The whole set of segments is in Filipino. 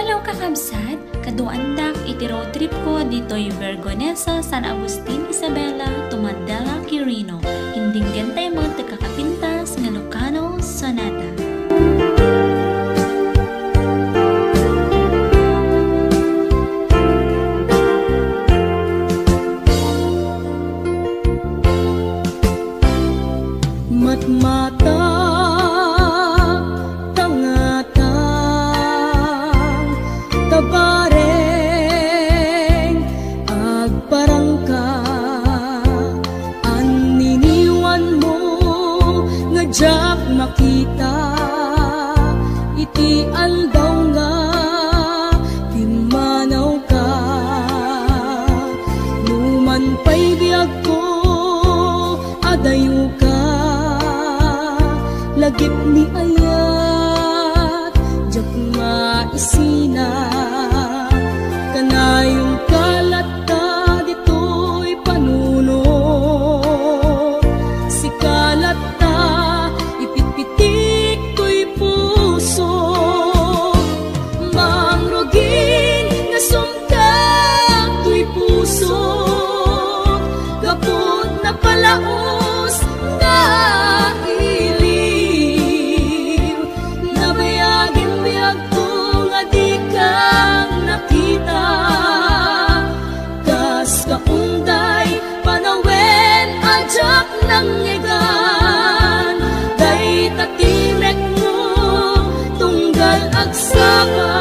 Hello kakabsat! Kaduandak iti road trip ko dito'y Vergonesa, San Agustin, Isabela, Tumadala, Quirino. Hinding gantay mo kakapintas nga Lucano Sonata. Matmata tangatang tabareng agparangka aniniwan mo nga jak makita iti andaw nga timanaw ka numan pa'y biyag ko adayo ka lagip ni ayat jak maisina kanayong kalata dito'y panuno si kalata ipitpitik to'y puso mangrogin nga sumkak to'y puso gapot na palaos nga nangigan day tatimek mo tunggal agsaka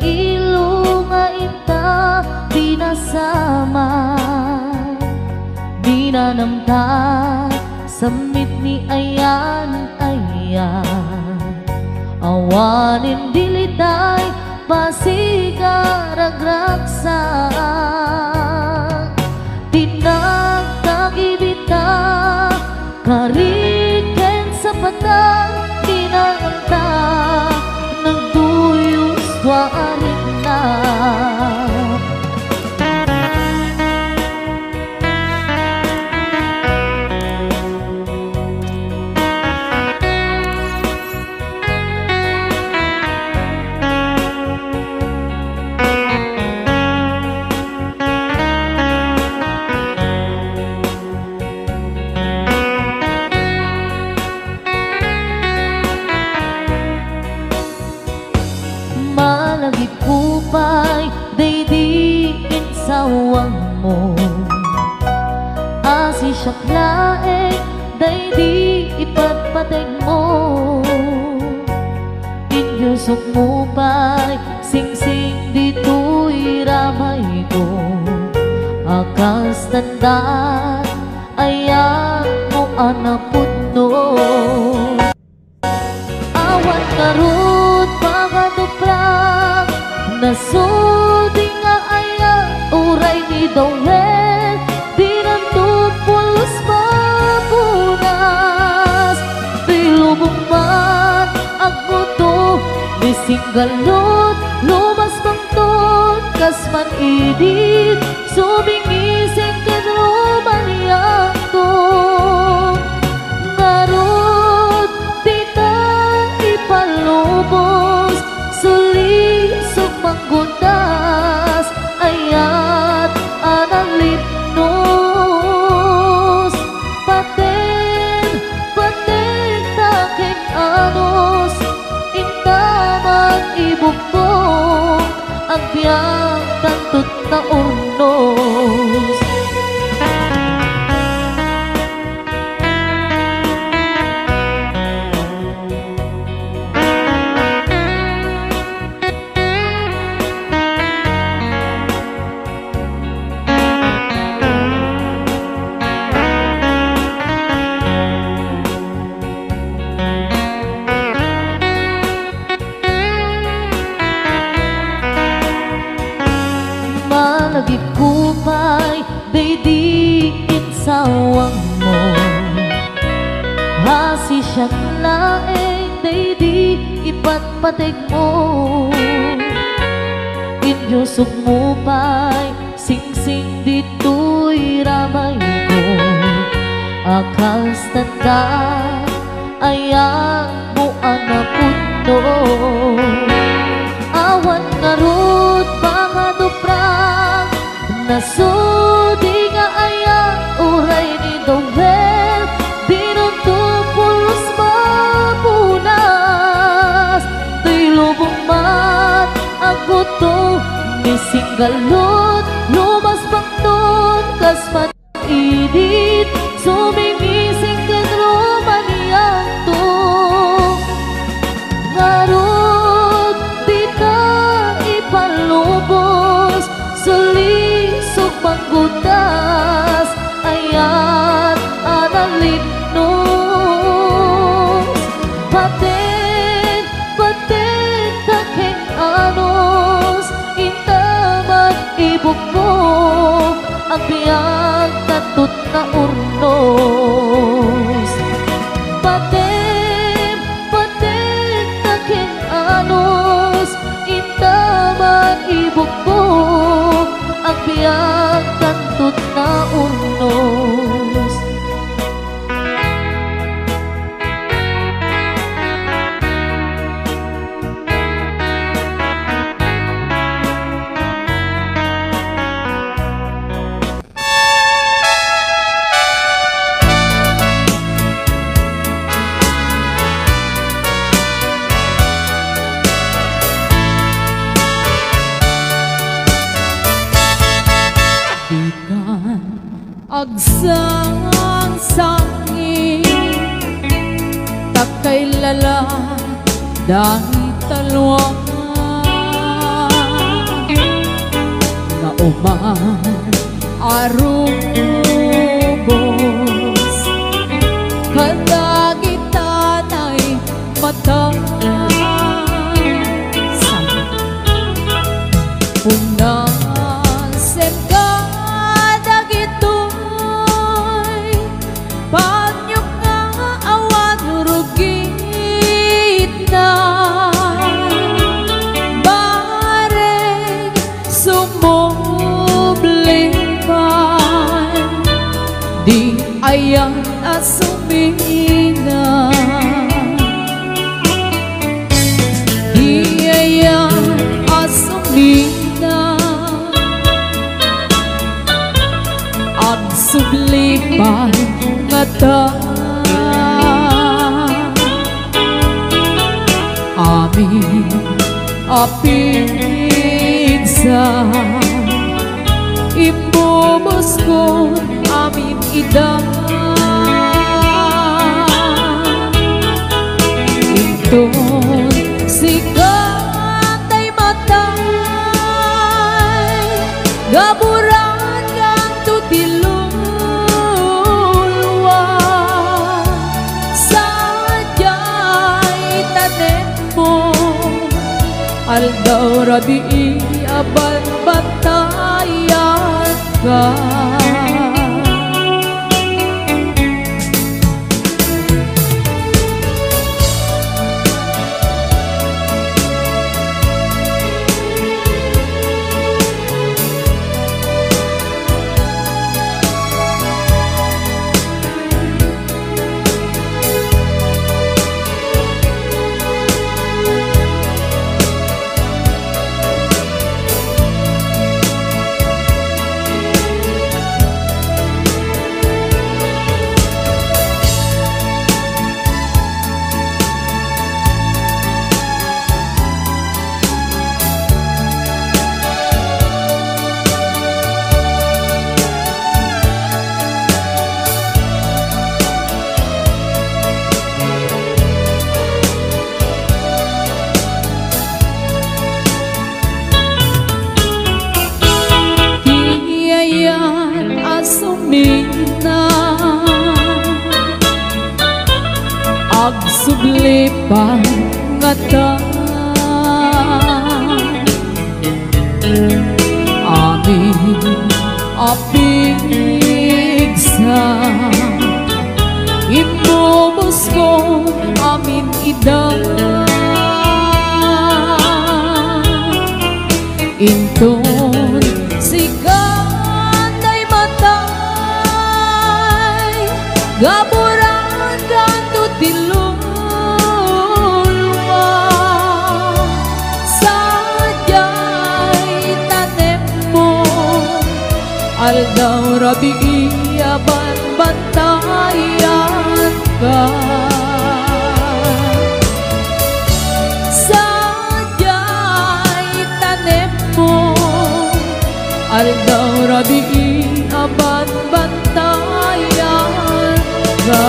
ilo nga ita binasama binanamta samit ni ayan awanin dilitay pasigaragraksa kariken sa patang kinanganta nagduyos warin na. Malagip kupay daydiin sawang mo, asi siyaklaeng daydi ipatpateg mo. Inyusok mo pa'y singsing dito'y ramay ko, akas tandaan ayan mo anapot no. Awan karut pakatuprang nasudi nga aya uray ni Dawel di nantupulos mapunas. Tilubong man agmuto nisinggalot lumas pangton kasman idit sumingising kadrumaniyak to. Ngarot di ta ipalubos sulisog manggundas ayat analipnos. Paten taking anos intaman ibukbong ang biyang tantut na urnos. Malagip kupay daydiin sawang mo, hasi siyaklaeng daydi ipatpateg mo. Inyusok mo pa'y singsing dito'y ramay ko, akas tandaan ayan mo anapot no. Awan ngarut pakatuprang nasudi nga aya uray ni Dawel di nantupulos mapunas. Tilubong man ang buto nisinggalot lumas pangton kasman idit sumingising kadrumaniyak to. Ngarot di ka ipalubos sulisog manggundas ayat analipnos. Paten taking anos intaman ibukbong ang biyang tantut na urnos. Paten taking anos intaman ibukbong ang biyang tantut na urnos. Agsang sangi takay lala dahil talwang na uman arubos kadagitan ay mata unasen ka dagitoy panyok sublipan, di ayan asumina, di ayan asumina, ang sublipan ngata amin apigsa imubos ko amin ida inton sikatay matay gaburan kang tutilulwa sadyay tanen mo aldaw rabi aban batayan ka. Sublipan ngata amin apigsa imubos ko amin ida inton sikatay matay gaburan kang tutilong aldaw rabi aban bantayan ka sadyay tanem mo aldaw rabi aban bantayan ka.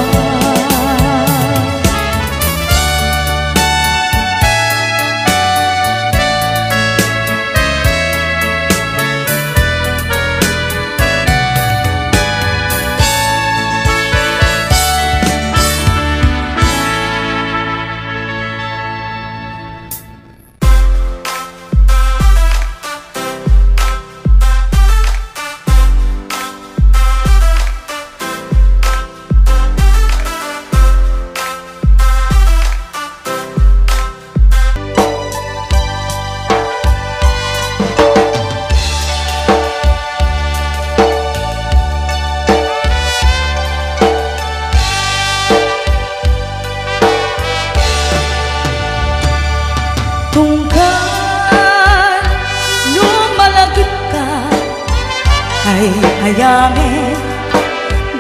Hayame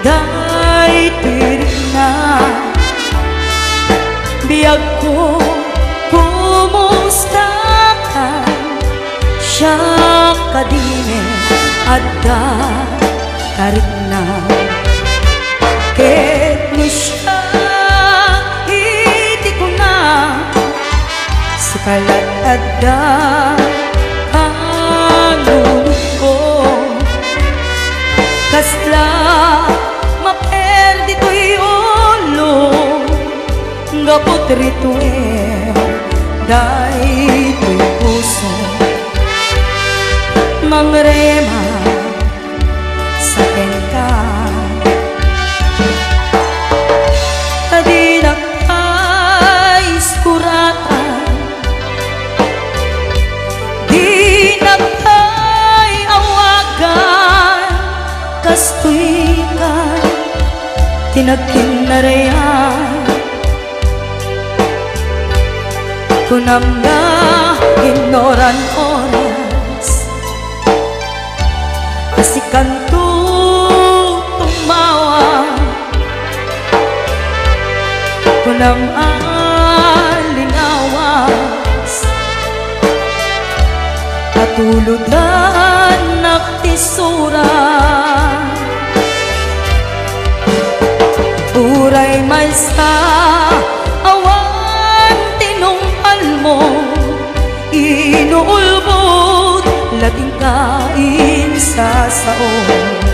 dahil na biyag ko kumusta ka siya kadine adda karit na ket no siya hindi ko na sikalat adda kasla maperdi to'y ulo gapot rito dahil to'y puso mangrema sa ka tadi nakay suratan di nakay awagan kastoy ka tinagkinarayan kunam na ignoran oras kasi kanto tumawa kunam alinawas katuludan naktisura uray may sa awan tinumpal mo inuulbot lating kain sa saon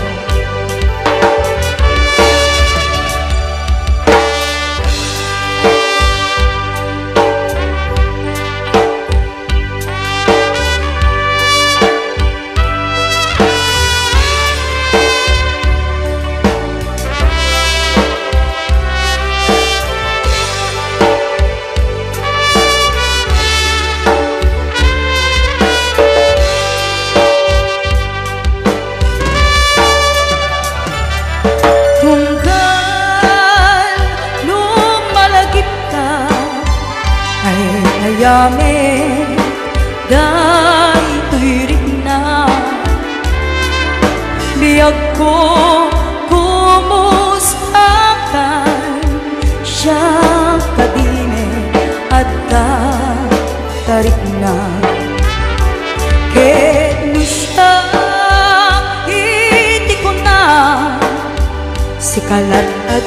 Yame day tuirik na biyag ko kumustakan siya kadine at tarik na ket ni siya iti ko na sikalat at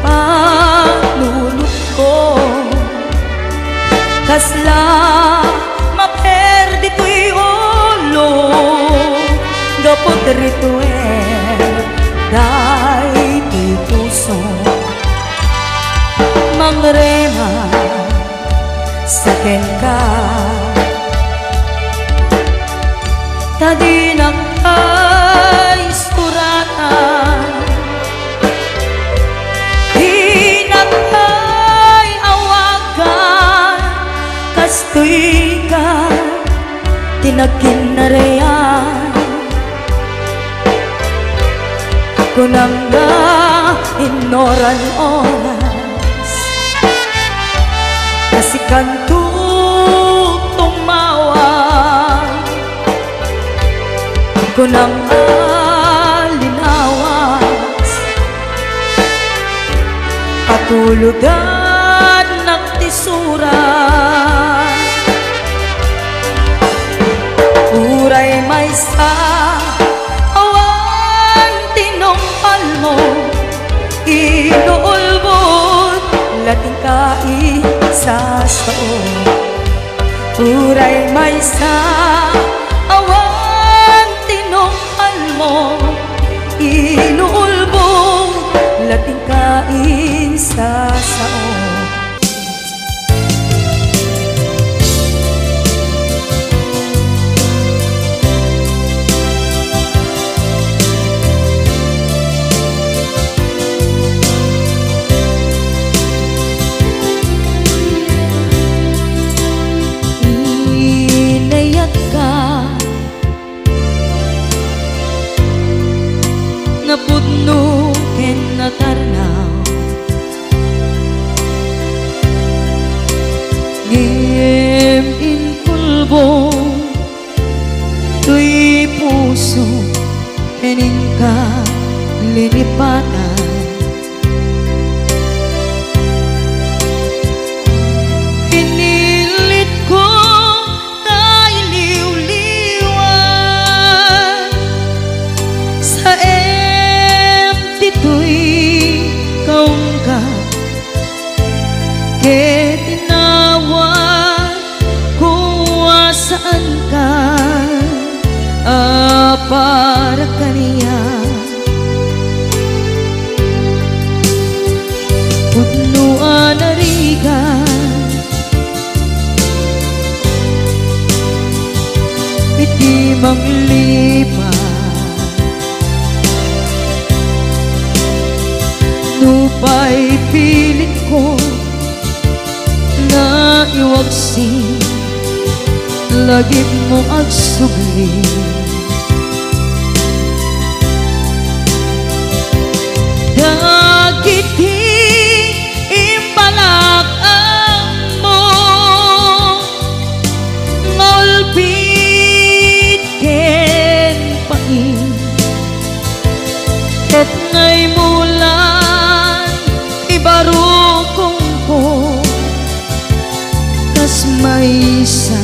panunod ko kasla maperdi to'y ulo gapot rito dahi to'y puso mangrema saken ka tadinang ay suratan kastoy ka tinagkinarayan kunam na ignoran oras kasi kanto tumawa kunam alinawas katuludan naktisura uray may sa awan tinumpal mo inuulbot lating kain sa saon uray may sa awan tinumpal mo inuulbot lating kain sa saon napudno ken natarnaw ngem in pulbo tuy puso kening ka linipatan pinilit ko kailiw-liwan sa to'y kaungkat ket tinawag kung saan ka para kaniya putnuan arigan iti manglipat nupay pilit ko na iwagsin lagi mo agsugli Ket ngay mulan ibarukong ko kas maysa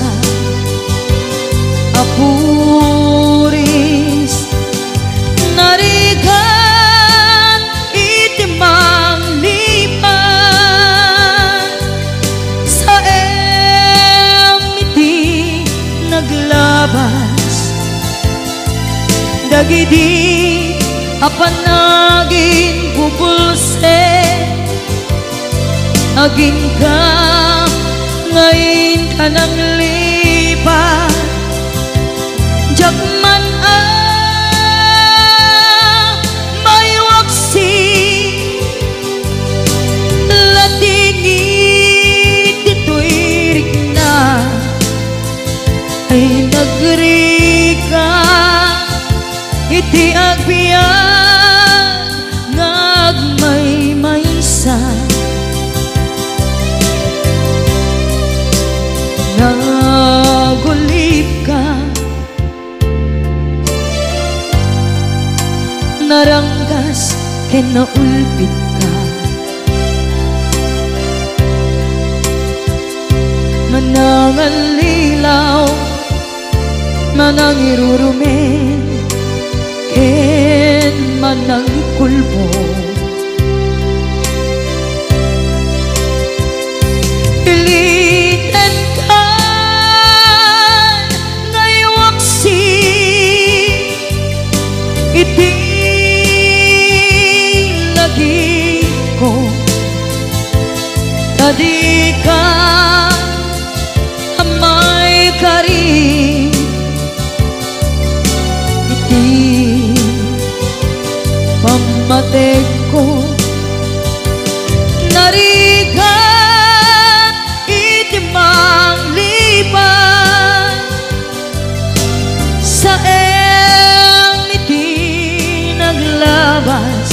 apuris narigan itimang lipan sa iti naglabas dagidi apanagin bubulse agin ka ngayon ka nang lipat jakman may waksi latingit dito'y rikna ay nagrika iti agbiyan ngagmay maysa nagulip ka naranggas ken naulpit ka manangan lilaw manang irurumen ken manang kulbo iliten ka ngaywaksi iti lagi ko tadi ka amay kari pamatek ko narigan itimang liban sa iti naglabas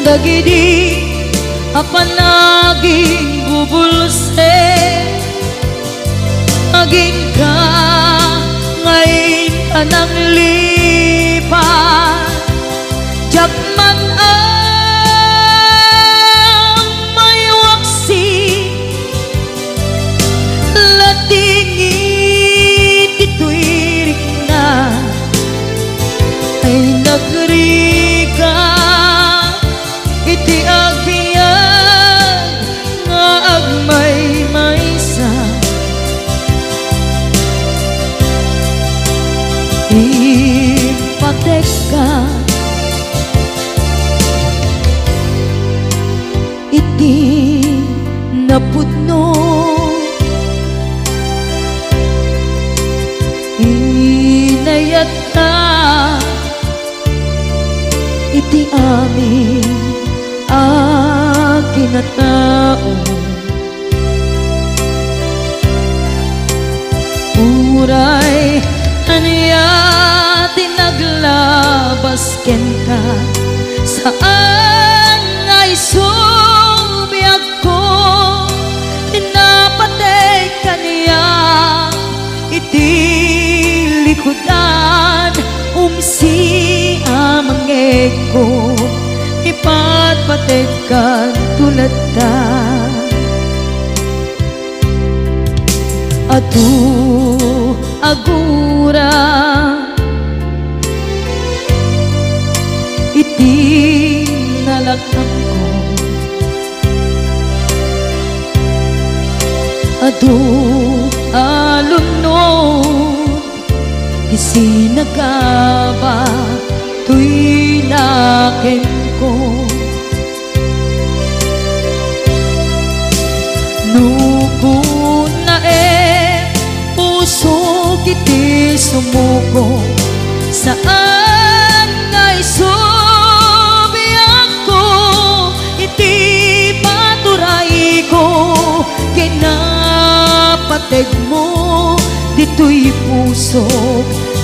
dagidi apanaging bubulse agin ka ngayon ka nang lipat jakman may waksi latingit ito'y rikna ay nagrika iti agbiyan nga agmay maysa ipatek ka iti napudno inayat ka iti amin akinatao uray aniya tinaglabas ken ka saan ay subiyag ko tinapatay kaniya iti likudan umsi amangeg ko ipatpatay kan tulad ta adu agura iti nalakang ko adu alunod isinagaba tuy naken ko nukun na puso kiti sumuko saan ngay subiyak ko iti paturay ko kinapateg mo dito'y puso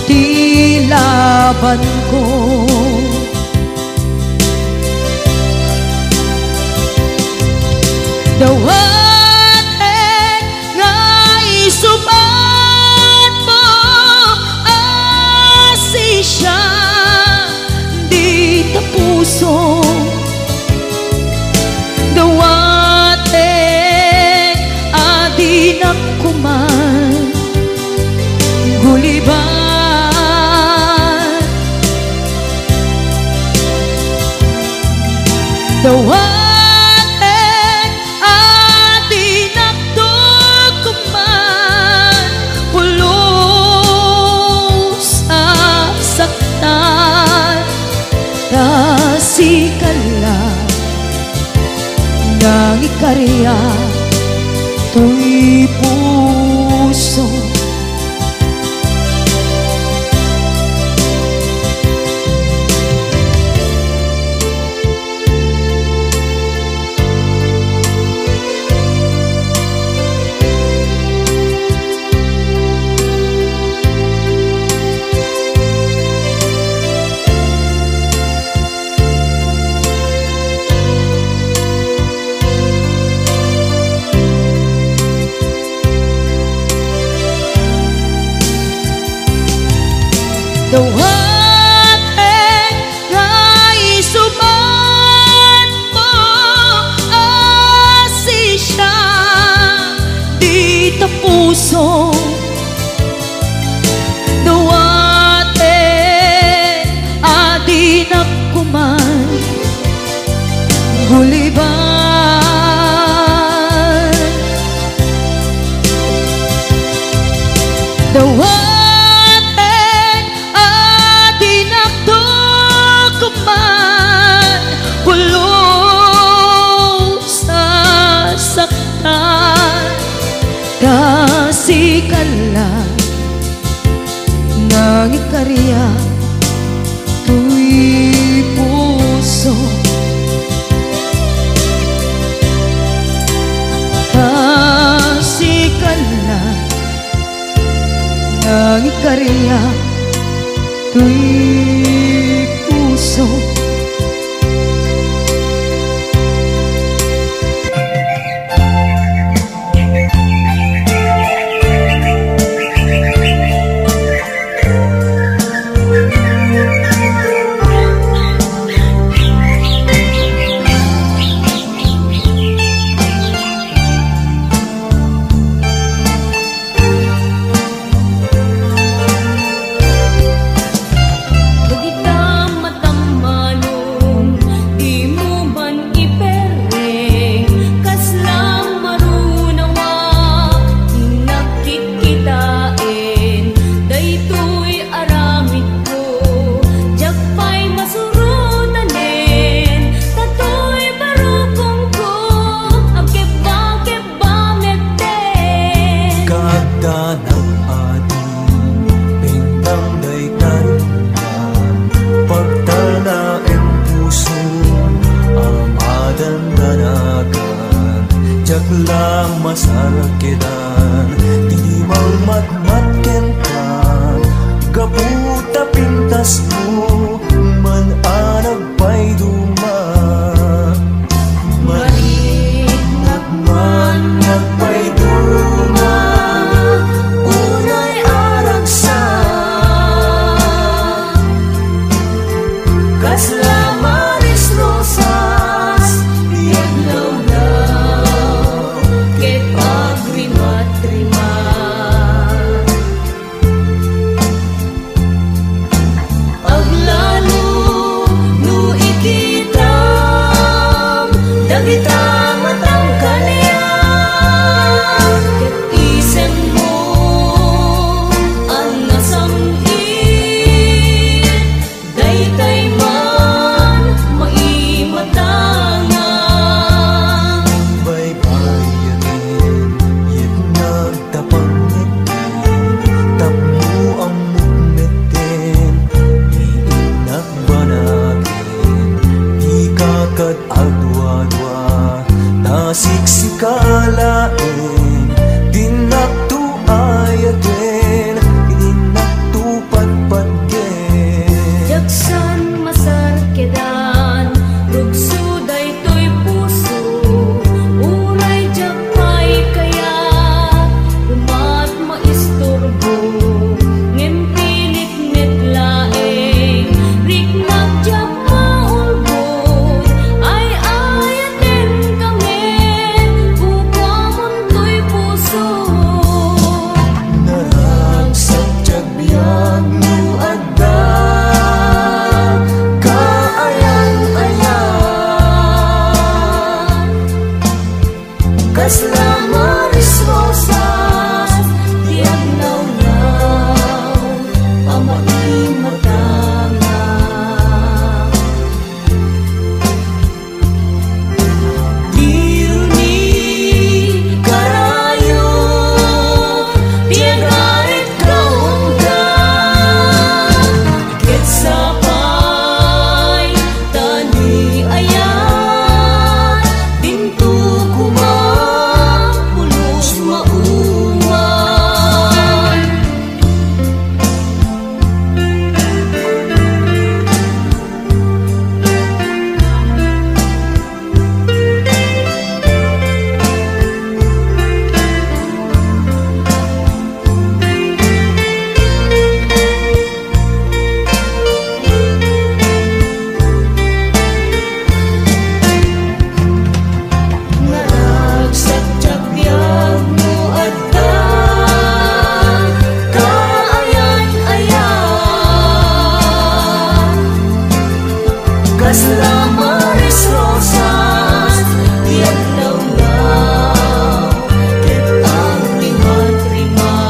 ti laban ko dawatek nga isubat mo asisya puso dawatek adi nakuman guliban dawatek adi nakuman pulo sa saktan kasikala nang ikarya to'y puso dawatek ngay subat mo asisya di ta puso dawatek adi nakuman guliban dawatek kasikala nang ikarya to'y puso kasikala nang ikarya to'y puso las flores rosas di adlaw-law ket ang rimat-rimat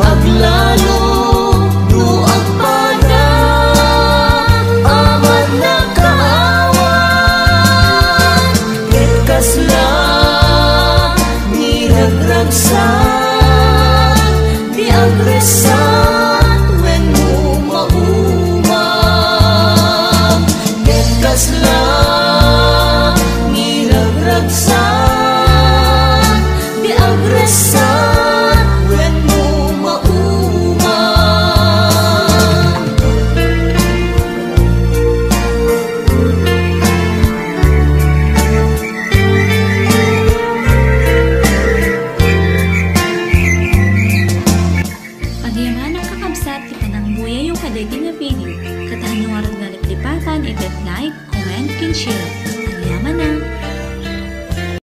aglalo no agpada aman nakaawan ket kasla niragragsan di agresan when mo maumam ket kasla niragragsan di agresan when mo maumam Pagyaman ang kakabsat, kita ng buya yung kadating na video. Katahan yung arag na liplipatan, i-like, comment, and share. Pagyaman na!